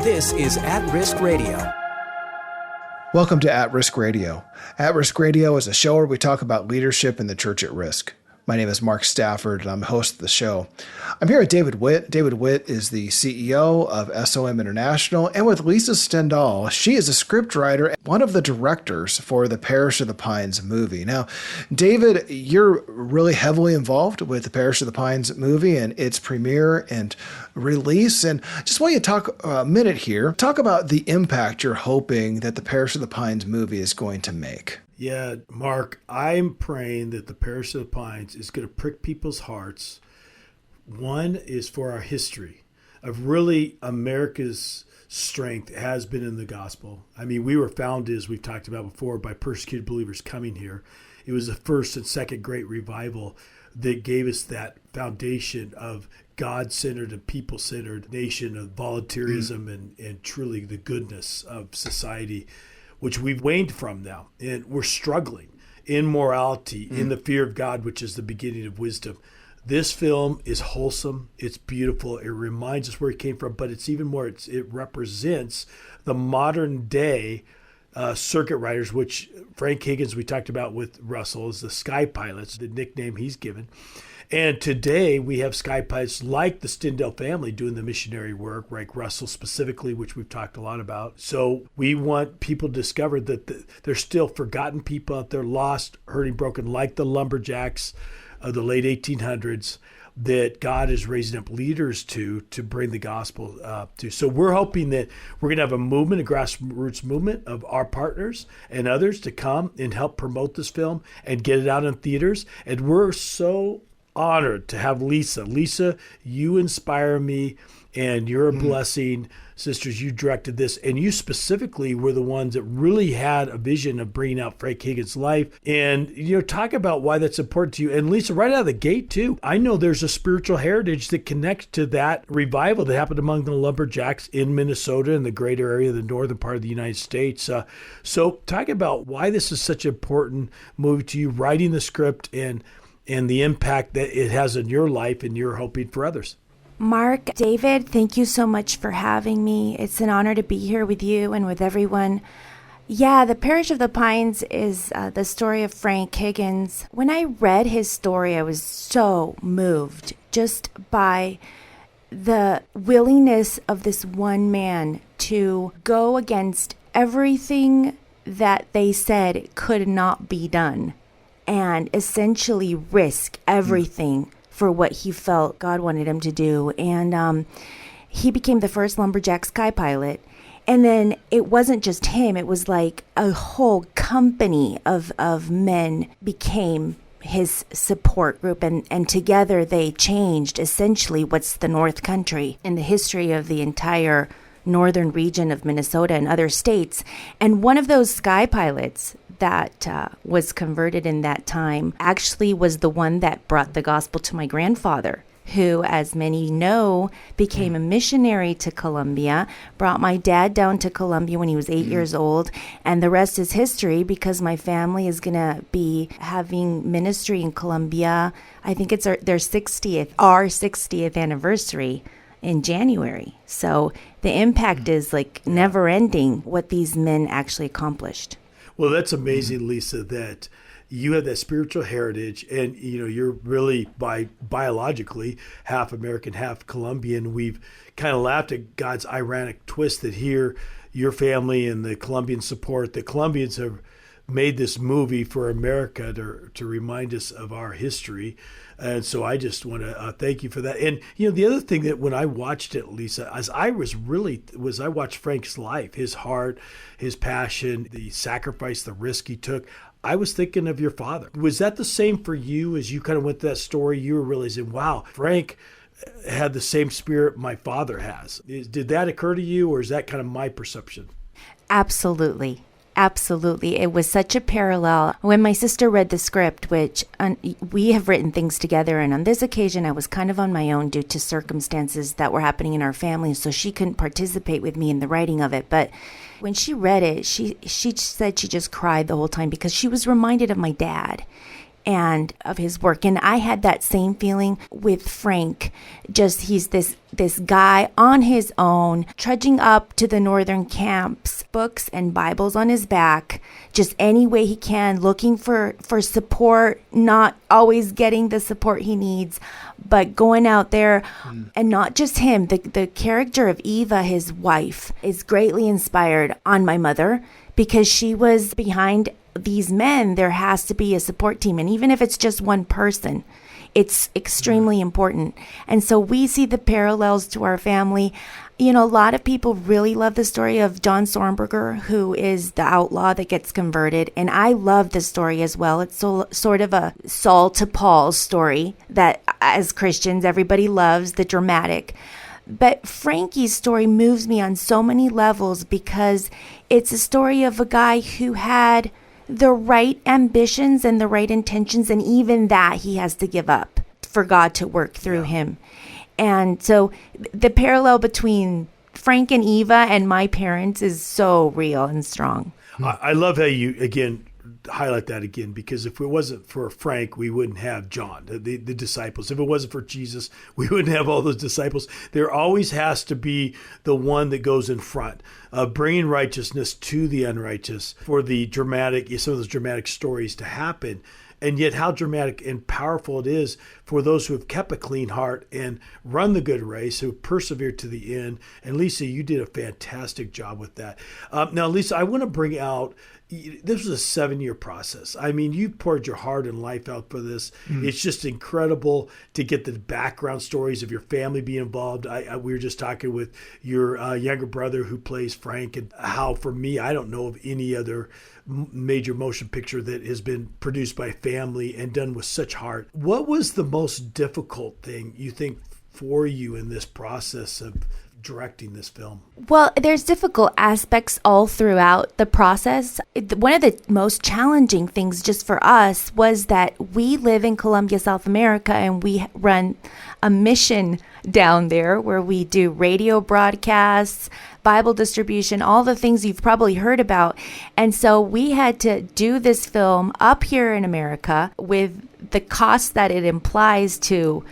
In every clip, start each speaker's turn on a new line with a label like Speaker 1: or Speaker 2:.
Speaker 1: This is At Risk Radio.
Speaker 2: Welcome to At Risk Radio. At Risk Radio is a show where we talk about leadership in the church at risk. My name is Mark Stafford, and I'm the host of the show. I'm here with David Witt. David Witt is the CEO of SOM International, and with Lisa Stendal. She is a scriptwriter and one of the directors for the Parish of the Pines movie. Now, David, you're really heavily involved with the Parish of the Pines movie and its premiere and release. And I just want you to talk a minute here. Talk about the impact you're hoping that the Parish of the Pines movie is going to make.
Speaker 3: Yeah, Mark, I'm praying that the Parish of the Pines is going to prick people's hearts. One is for our history of really America's strength has been in the gospel. I mean, we were founded, as we've talked about before, by persecuted believers coming here. It was the first and second great revival that gave us that foundation of God-centered and people-centered nation of volunteerism and truly the goodness of society, which we've waned from now. And we're struggling in morality, in the fear of God, which is the beginning of wisdom. This film is wholesome. It's beautiful. It reminds us where it came from, but it's even more, it represents the modern day circuit riders, which Frank Higgins, we talked about with Russell, is the sky pilots, the nickname he's given. And today we have sky pilots like the Stendal family doing the missionary work, like Russell specifically, which we've talked a lot about. So we want people to discover that there's still forgotten people out there, lost, hurting, broken, like the lumberjacks of the late 1800s, that God is raising up leaders to bring the gospel to. So we're hoping that we're going to have a movement, a grassroots movement of our partners and others to come and help promote this film and get it out in theaters. And we're so honored to have Lisa. Lisa, you inspire me, and you're a blessing. Sisters, you directed this, and you specifically were the ones that really had a vision of bringing out Frank Higgins' life. And, talk about why that's important to you. And Lisa, right out of the gate, too, I know there's a spiritual heritage that connects to that revival that happened among the lumberjacks in Minnesota and the greater area of the northern part of the United States. So talk about why this is such an important movie to you, writing the script and the impact that it has in your life and you're hoping for others.
Speaker 4: Mark, David, thank you so much for having me. It's an honor to be here with you and with everyone. Yeah, the Parish of the Pines is the story of Frank Higgins. When I read his story, I was so moved just by the willingness of this one man to go against everything that they said could not be done and essentially risk everything for what he felt God wanted him to do. And he became the first lumberjack sky pilot. And then it wasn't just him. It was like a whole company of men became his support group. And together they changed essentially what's the North Country in the history of the entire northern region of Minnesota and other states. And one of those sky pilots that was converted in that time actually was the one that brought the gospel to my grandfather, who, as many know, became a missionary to Colombia, brought my dad down to Colombia when he was 8 years old, and the rest is history because my family is going to be having ministry in Colombia. I think it's our 60th anniversary in January. So the impact is like never ending what these men actually accomplished.
Speaker 3: Well, that's amazing, Lisa, that you have that spiritual heritage and, you're really biologically half American, half Colombian. We've kind of laughed at God's ironic twist that here your family and the Colombian support, the Colombians have made this movie for America to remind us of our history. And so I just want to thank you for that. And, the other thing that when I watched it, Lisa, as I watched Frank's life, his heart, his passion, the sacrifice, the risk he took, I was thinking of your father. Was that the same for you as you kind of went to that story? You were realizing, wow, Frank had the same spirit my father has. Did that occur to you, or is that kind of my perception?
Speaker 4: Absolutely. Absolutely. It was such a parallel. When my sister read the script, which we have written things together, and on this occasion I was kind of on my own due to circumstances that were happening in our family, so she couldn't participate with me in the writing of it. But when she read it, she said she just cried the whole time because she was reminded of my dad. and of his work. And I had that same feeling with Frank. Just he's this guy on his own, trudging up to the northern camps, books and Bibles on his back, just any way he can, looking for support, not always getting the support he needs, but going out there. And not just him, the character of Eva, his wife, is greatly inspired on my mother, because she was behind these men. There has to be a support team. And even if it's just one person, it's extremely important. And so we see the parallels to our family. You know, a lot of people really love the story of John Stormberger, who is the outlaw that gets converted. And I love the story as well. It's sort of a Saul to Paul story that as Christians, everybody loves, the dramatic. But Frankie's story moves me on so many levels, because it's a story of a guy who had the right ambitions and the right intentions, and even that he has to give up for God to work through him. And so the parallel between Frank and Eva and my parents is so real and strong.
Speaker 3: I love how you, again, highlight that again, because if it wasn't for Frank, we wouldn't have John, the disciples. If it wasn't for Jesus, we wouldn't have all those disciples. There always has to be the one that goes in front, bringing righteousness to the unrighteous, for the dramatic, some of those dramatic stories to happen. And yet how dramatic and powerful it is for those who have kept a clean heart and run the good race, who persevered to the end. And Lisa, you did a fantastic job with that. Now, Lisa, I want to bring out, this was a 7-year process. I mean, you poured your heart and life out for this. It's just incredible to get the background stories of your family being involved. We were just talking with your younger brother who plays Frank, and how, for me, I don't know of any other major motion picture that has been produced by family and done with such heart. What was the most difficult thing you think for you in this process of directing this film?
Speaker 4: Well, there's difficult aspects all throughout the process. One of the most challenging things just for us was that we live in Colombia, South America, and we run a mission down there where we do radio broadcasts, Bible distribution, all the things you've probably heard about. And so we had to do this film up here in America with the cost that it implies to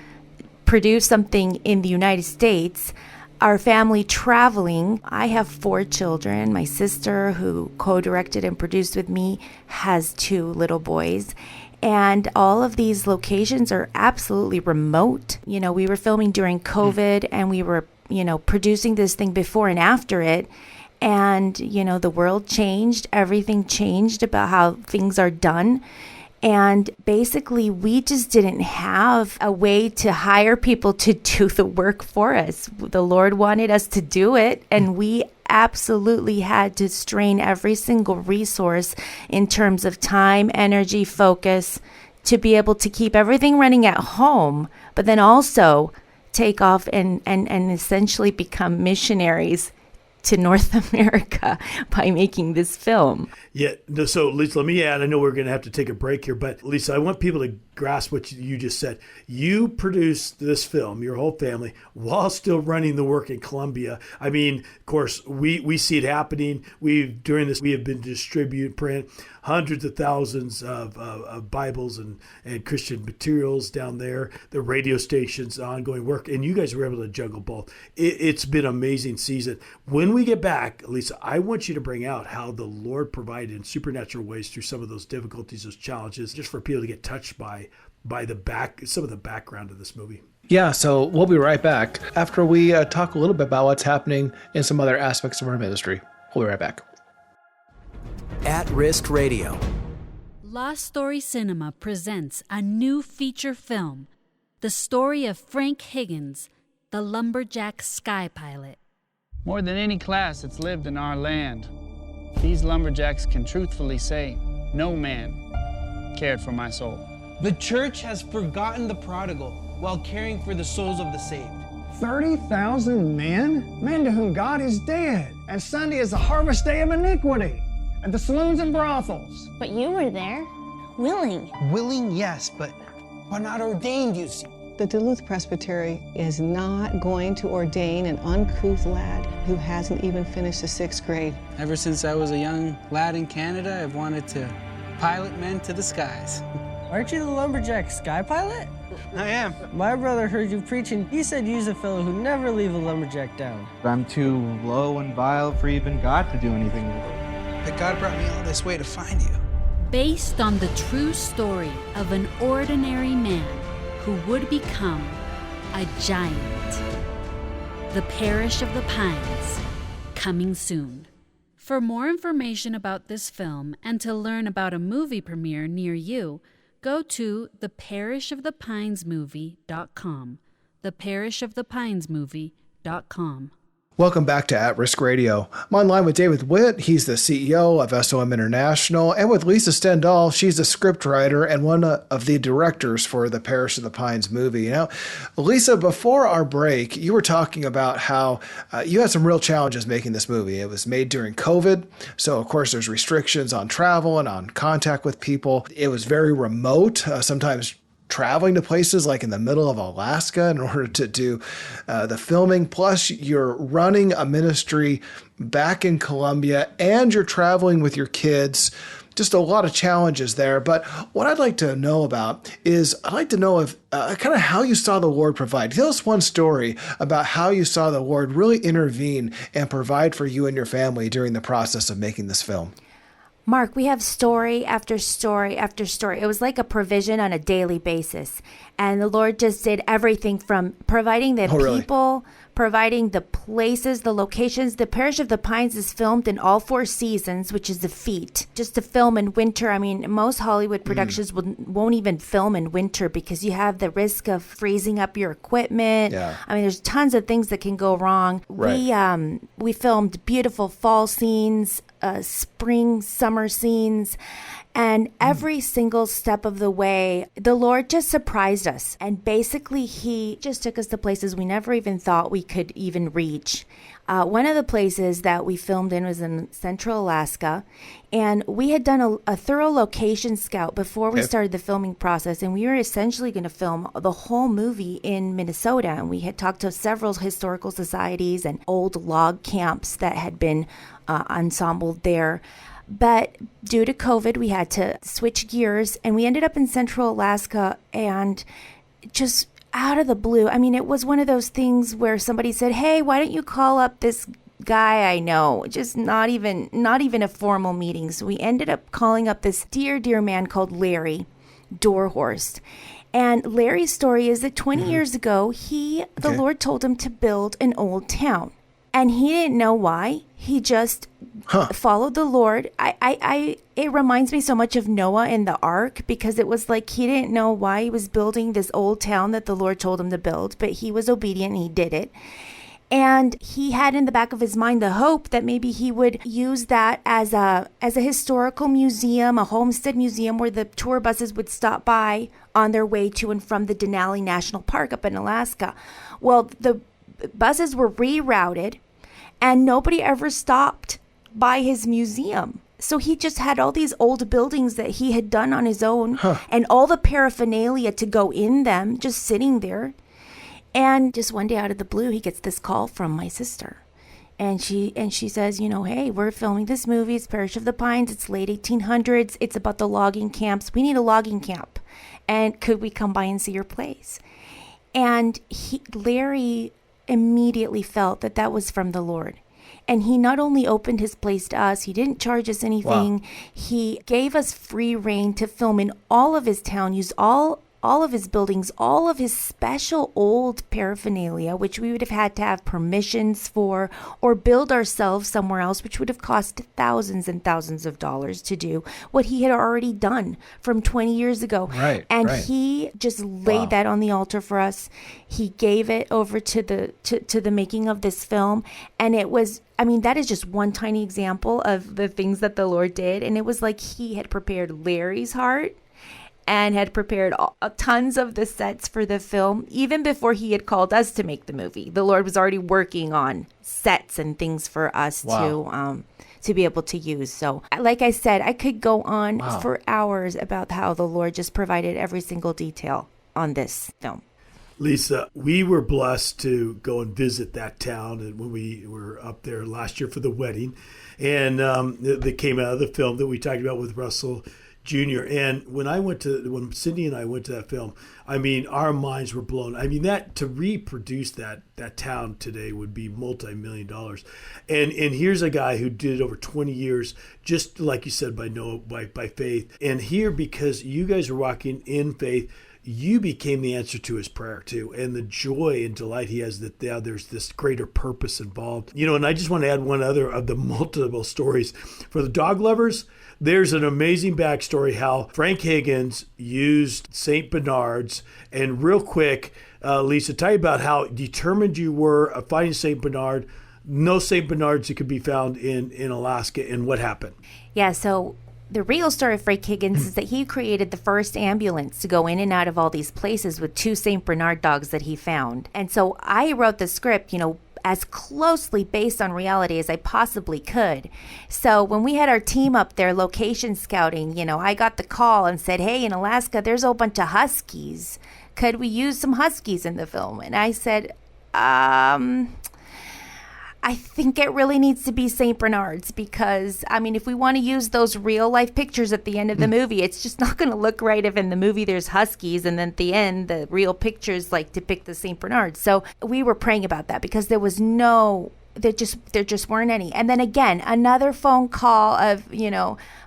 Speaker 4: produce something in the United States. Our family traveling. I have 4 children. My sister, who co-directed and produced with me, has 2 little boys. And all of these locations are absolutely remote. You know, we were filming during COVID, and we were, producing this thing before and after it. And, the world changed. Everything changed about how things are done. And basically, we just didn't have a way to hire people to do the work for us. The Lord wanted us to do it, and we absolutely had to strain every single resource in terms of time, energy, focus, to be able to keep everything running at home, but then also take off and essentially become missionaries to North America by making this film.
Speaker 3: Yeah. So, Lisa, let me add, I know we're going to have to take a break here, but Lisa, I want people to grasp what you just said. You produced this film, your whole family, while still running the work in Colombia. I mean, of course, we see it happening. During this, we have been distributing print hundreds of thousands of Bibles and Christian materials down there, the radio stations, ongoing work, and you guys were able to juggle both. It's been an amazing season. When we get back, Lisa, I want you to bring out how the Lord provided in supernatural ways through some of those difficulties, those challenges, just for people to get touched by some of the background of this movie.
Speaker 2: Yeah, so we'll be right back after we talk a little bit about what's happening in some other aspects of our ministry. We'll be right back.
Speaker 1: At Risk Radio.
Speaker 5: Lost Story Cinema presents a new feature film, the story of Frank Higgins, the lumberjack sky pilot.
Speaker 6: More than any class that's lived in our land, these lumberjacks can truthfully say, no man cared for my soul.
Speaker 7: The church has forgotten the prodigal while caring for the souls of the saved.
Speaker 8: 30,000 men? Men to whom God is dead, and Sunday is the harvest day of iniquity, and the saloons and brothels.
Speaker 9: But you were there, willing.
Speaker 7: Willing, yes, but not ordained, you see.
Speaker 10: The Duluth Presbytery is not going to ordain an uncouth lad who hasn't even finished the 6th grade.
Speaker 6: Ever since I was a young lad in Canada, I've wanted to pilot men to the skies.
Speaker 11: Aren't you the lumberjack sky pilot?
Speaker 7: I am.
Speaker 11: My brother heard you preaching. He said you's a fellow who never leave a lumberjack down.
Speaker 12: I'm too low and vile for even God to do anything with.
Speaker 7: But God brought me all this way to find you.
Speaker 5: Based on the true story of an ordinary man who would become a giant. The Parish of the Pines, coming soon. For more information about this film and to learn about a movie premiere near you, go to theparishofthepinesmovie.com. theparishofthepinesmovie.com.
Speaker 2: Welcome back to At Risk Radio. I'm online with David Witt. He's the CEO of SOM International, and with Lisa Stendal. She's a scriptwriter and one of the directors for the Parish of the Pines movie. Now, Lisa, before our break, you were talking about how you had some real challenges making this movie. It was made during COVID, so of course there's restrictions on travel and on contact with people. It was very remote, sometimes traveling to places like in the middle of Alaska in order to do the filming. Plus, you're running a ministry back in Colombia and you're traveling with your kids. Just a lot of challenges there. But what I'd like to know about is I'd like to know if kind of how you saw the Lord provide. Tell us one story about how you saw the Lord really intervene and provide for you and your family during the process of making this film.
Speaker 4: Mark, we have story after story after story. It was like a provision on a daily basis. And the Lord just did everything from providing the people, providing the places, the locations. The Parish of the Pines is filmed in all 4 seasons, which is a feat. Just to film in winter, I mean, most Hollywood productions won't even film in winter because you have the risk of freezing up your equipment. Yeah. I mean, there's tons of things that can go wrong. Right. We filmed beautiful fall scenes, spring, summer scenes, and every single step of the way, the Lord just surprised us. And basically, He just took us to places we never even thought we could even reach. One of the places that we filmed in was in Central Alaska, and we had done a thorough location scout before we started the filming process, and we were essentially going to film the whole movie in Minnesota. And we had talked to several historical societies and old log camps that had been ensembled there. But due to COVID, we had to switch gears, and we ended up in Central Alaska, and just out of the blue, I mean, it was one of those things where somebody said, "Hey, why don't you call up this guy I know?" Just not even a formal meeting. So we ended up calling up this dear man called Larry Dorhorst. And Larry's story is that 20 years ago, the Lord told him to build an old town. And he didn't know why. He just followed the Lord. It reminds me so much of Noah and the ark, because it was like he didn't know why he was building this old town that the Lord told him to build, but he was obedient and he did it. And he had in the back of his mind the hope that maybe he would use that as a historical museum, a homestead museum where the tour buses would stop by on their way to and from the Denali National Park up in Alaska. Well, the buses were rerouted and nobody ever stopped by his museum. So he just had all these old buildings that he had done on his own and all the paraphernalia to go in them just sitting there. And just one day out of the blue, he gets this call from my sister. And she says, "Hey, we're filming this movie. It's Parish of the Pines. It's late 1800s. It's about the logging camps. We need a logging camp. And could we come by and see your place?" And Larry immediately felt that was from the Lord. And he not only opened his place to us, he didn't charge us anything. Wow. He gave us free reign to film in all of his town, use all of his buildings, all of his special old paraphernalia, which we would have had to have permissions for or build ourselves somewhere else, which would have cost thousands and thousands of dollars to do what he had already done from 20 years ago.
Speaker 2: Right,
Speaker 4: and he just laid that on the altar for us. He gave it over to the making of this film. And it was, that is just one tiny example of the things that the Lord did. And it was like he had prepared Larry's heart and had prepared tons of the sets for the film, even before he had called us to make the movie. The Lord was already working on sets and things for us to be able to use. So, like I said, I could go on for hours about how the Lord just provided every single detail on this film.
Speaker 3: Lisa, we were blessed to go and visit that town, and when we were up there last year for the wedding, and that came out of the film that we talked about with Russell. Jr. And when Cindy and I went to that film, I mean, our minds were blown. I mean, that to reproduce that town today would be multi-million dollars. And here's a guy who did it over 20 years, just like you said, by faith. And here, because you guys are walking in faith, you became the answer to his prayer too, and the joy and delight he has that now there's this greater purpose involved. And I just want to add one other of the multiple stories for the dog lovers. There's an amazing backstory how Frank Higgins used St. Bernards. And real quick, Lisa, tell you about how determined you were of finding St. Bernard. No St. Bernards that could be found in Alaska, and what happened.
Speaker 4: Yeah, so the real story of Frank Higgins is that he created the first ambulance to go in and out of all these places with 2 St. Bernard dogs that he found. And so I wrote the script, as closely based on reality as I possibly could. So when we had our team up there location scouting, I got the call and said, hey, in Alaska, there's a whole bunch of huskies. Could we use some huskies in the film? And I said, I think it really needs to be St. Bernards because, if we want to use those real life pictures at the end of the movie, it's just not going to look right if in the movie there's huskies and then at the end the real pictures depict the St. Bernards. So we were praying about that because there just weren't any. And then again, another phone call of,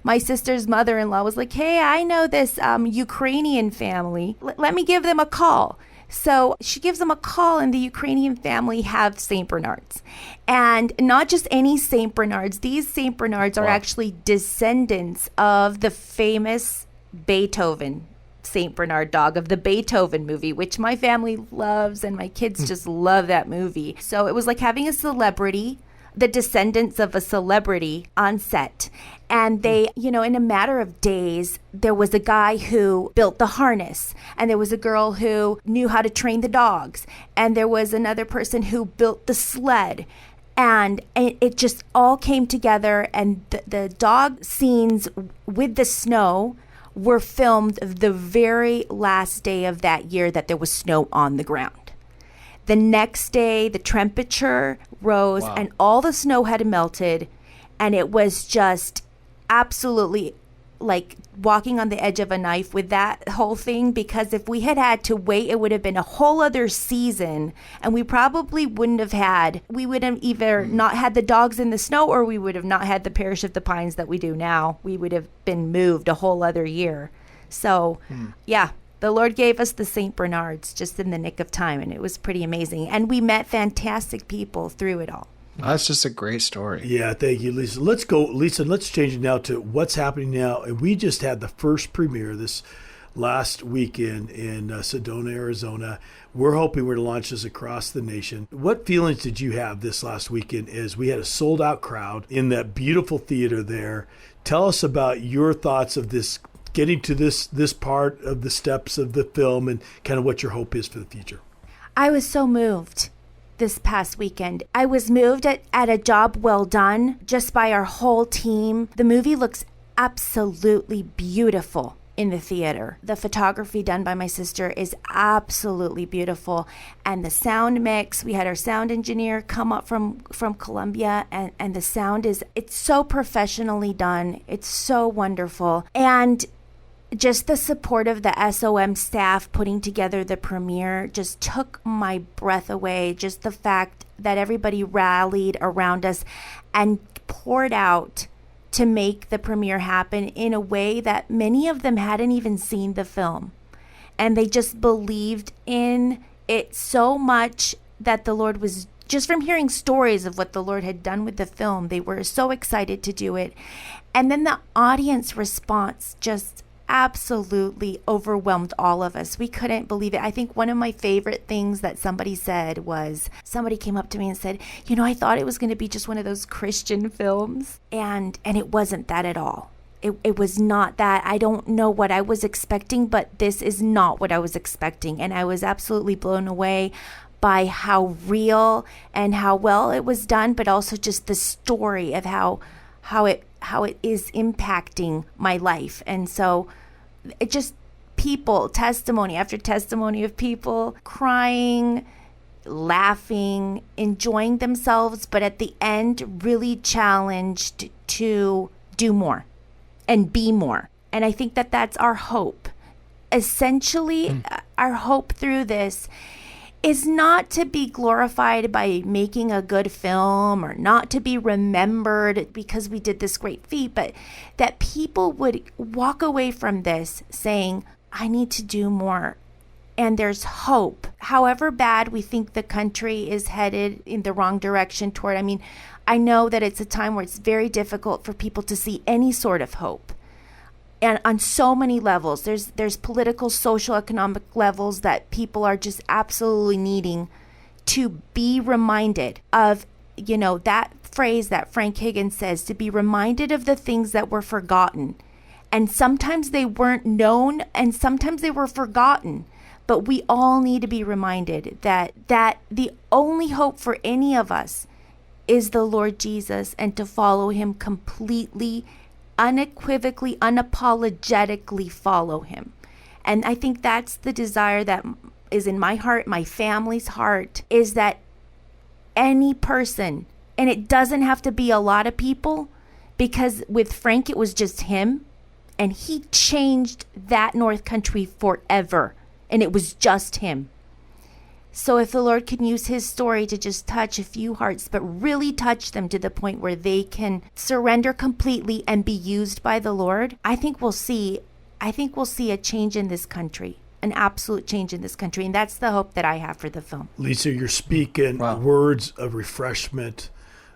Speaker 4: my sister's mother-in-law was like, hey, I know this Ukrainian family. Let me give them a call. So she gives them a call, and the Ukrainian family have St. Bernards. And not just any St. Bernards. These St. Bernards are actually descendants of the famous Beethoven St. Bernard dog of the Beethoven movie, which my family loves, and my kids just love that movie. So it was like having a celebrity, the descendants of a celebrity on set. And they, in a matter of days, there was a guy who built the harness, and there was a girl who knew how to train the dogs, and there was another person who built the sled. And it just all came together, and the dog scenes with the snow were filmed the very last day of that year that there was snow on the ground. The next day, the temperature rose, and all the snow had melted, and it was just absolutely like walking on the edge of a knife with that whole thing, because if we had to wait, it would have been a whole other season, and we probably would have either not had the dogs in the snow, or we would have not had the Parish of the Pines that we do now. We would have been moved a whole other year. So yeah, the Lord gave us the St. Bernards just in the nick of time, and it was pretty amazing. And we met fantastic people through it all.
Speaker 2: That's just a great story.
Speaker 3: Yeah, thank you, Lisa. Let's go, Lisa, let's change it now to what's happening now. And we just had the first premiere this last weekend in Sedona, Arizona. We're hoping we're to launch this across the nation. What feelings did you have this last weekend as we had a sold-out crowd in that beautiful theater there? Tell us about your thoughts of this, getting to this part of the steps of the film, and kind of what your hope is for the future.
Speaker 4: I was so moved this past weekend. I was moved at a job well done just by our whole team. The movie looks absolutely beautiful in the theater. The photography done by my sister is absolutely beautiful. And the sound mix, we had our sound engineer come up from Colombia, and the sound it's so professionally done. It's so wonderful. And just the support of the SOM staff putting together the premiere just took my breath away. Just the fact that everybody rallied around us and poured out to make the premiere happen in a way that many of them hadn't even seen the film. And they just believed in it so much that the Lord was, just from hearing stories of what the Lord had done with the film, they were so excited to do it. And then the audience response just absolutely overwhelmed all of us. We couldn't believe it. I think one of my favorite things that somebody said was, somebody came up to me and said, I thought it was going to be just one of those Christian films, and it wasn't that at all. It was not that. I don't know what I was expecting, but this is not what I was expecting, and I was absolutely blown away by how real and how well it was done, but also just the story of how it is impacting my life. And so it just testimony after testimony of people crying, laughing, enjoying themselves, but at the end really challenged to do more and be more. And I think that that's our hope. Essentially, our hope through this is not to be glorified by making a good film or not to be remembered because we did this great feat, but that people would walk away from this saying, I need to do more. And there's hope. However bad we think the country is headed in the wrong direction toward, I know that it's a time where it's very difficult for people to see any sort of hope. And on so many levels, there's political, social, economic levels that people are just absolutely needing to be reminded of, that phrase that Frank Higgins says, to be reminded of the things that were forgotten. And sometimes they weren't known and sometimes they were forgotten. But we all need to be reminded that the only hope for any of us is the Lord Jesus, and to follow him completely, unequivocally, unapologetically follow him. And I think that's the desire that is in my heart, my family's heart, is that any person, and it doesn't have to be a lot of people, because with Frank, it was just him, and he changed that North Country forever, and it was just him. So if the Lord can use his story to just touch a few hearts, but really touch them to the point where they can surrender completely and be used by the Lord, I think we'll see a change in this country, an absolute change in this country. And that's the hope that I have for the film.
Speaker 3: Lisa, you're speaking words of refreshment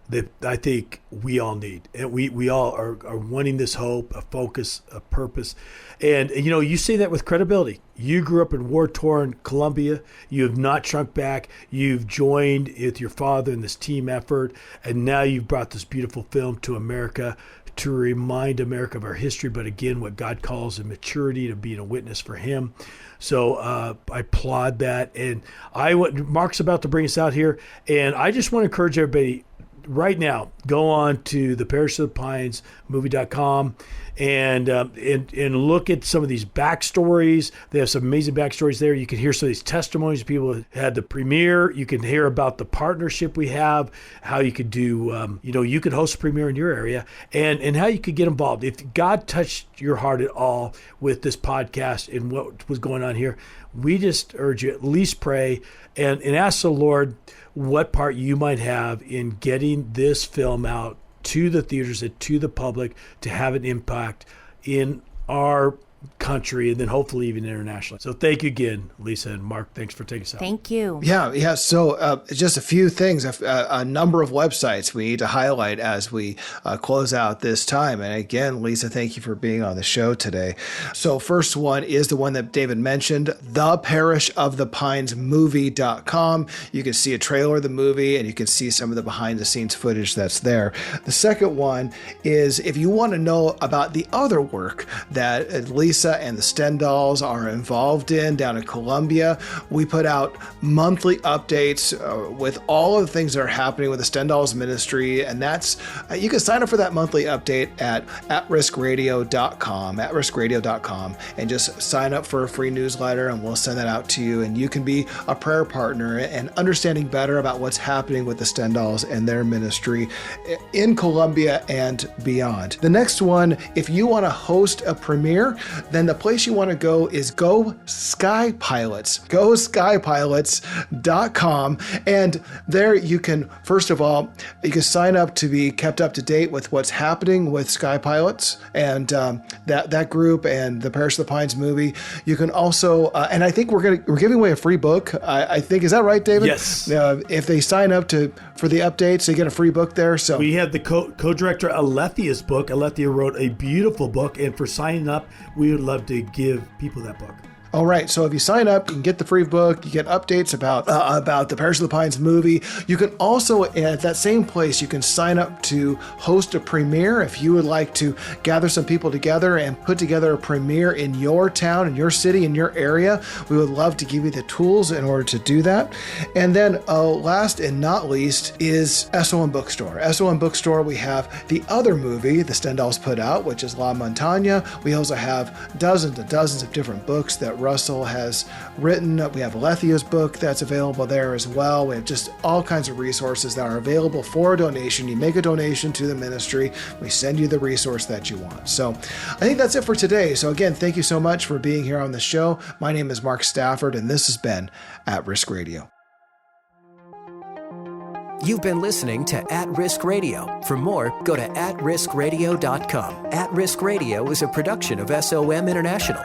Speaker 3: that I think we all need. And we all are wanting this hope, a focus, a purpose. And, you say that with credibility. You grew up in war-torn Colombia. You have not shrunk back. You've joined with your father in this team effort. And now you've brought this beautiful film to America to remind America of our history, but again, what God calls in maturity, to being a witness for him. So I applaud that. And Mark's about to bring us out here. And I just want to encourage everybody, right now, go on to the Parish of the Pines movie.com and look at some of these backstories. They have some amazing backstories there. You can hear some of these testimonies of people who had the premiere. You can hear about the partnership we have, how you could do, you could host a premiere in your area, and how you could get involved. If God touched your heart at all with this podcast and what was going on here, we just urge you, at least pray and ask the Lord what part you might have in getting this film out to the theaters and to the public to have an impact in our country and then hopefully even internationally. So thank you again, Lisa and Mark. Thanks for taking us out.
Speaker 4: Thank you.
Speaker 2: Yeah. So just a few things, a number of websites we need to highlight as we close out this time. And again, Lisa, thank you for being on the show today. So first one is the one that David mentioned, theparishofthepinesmovie.com. You can see a trailer of the movie and you can see some of the behind the scenes footage that's there. The second one is if you want to know about the other work that Lisa and the Stendals are involved in down in Colombia, we put out monthly updates with all of the things that are happening with the Stendals ministry, and that's you can sign up for that monthly update at riskradio.com, and just sign up for a free newsletter, and we'll send that out to you, and you can be a prayer partner and understanding better about what's happening with the Stendals and their ministry in Colombia and beyond. The next one, if you want to host a premiere, then the place you want to go is Go Sky Pilots, GoSkyPilots.com. And there you can, first of all, you can sign up to be kept up to date with what's happening with Sky Pilots and that group and the Parish of the Pines movie. You can also, and I think we're giving away a free book. I think, is that right, David?
Speaker 3: Yes.
Speaker 2: If they sign up for the updates, they get a free book there. So
Speaker 3: we have the co-director Alethia's book. Alethia wrote a beautiful book, and for signing up, we would love to give people that book.
Speaker 2: All right. So if you sign up, you can get the free book. You get updates about the Parish of the Pines movie. You can also, at that same place, you can sign up to host a premiere. If you would like to gather some people together and put together a premiere in your town, in your city, in your area, we would love to give you the tools in order to do that. And then last and not least is SOM Bookstore. SOM Bookstore, we have the other movie the Stendals put out, which is La Montaña. We also have dozens and dozens of different books that Russell has written. We have Alethia's book that's available there as well. We have just all kinds of resources that are available for a donation. You make a donation to the ministry, we send you the resource that you want. So I think that's it for today. So again, thank you so much for being here on the show. My name is Mark Stafford, and this has been At Risk Radio.
Speaker 1: You've been listening to At Risk Radio. For more, go to atriskradio.com. At Risk Radio is a production of SOM International.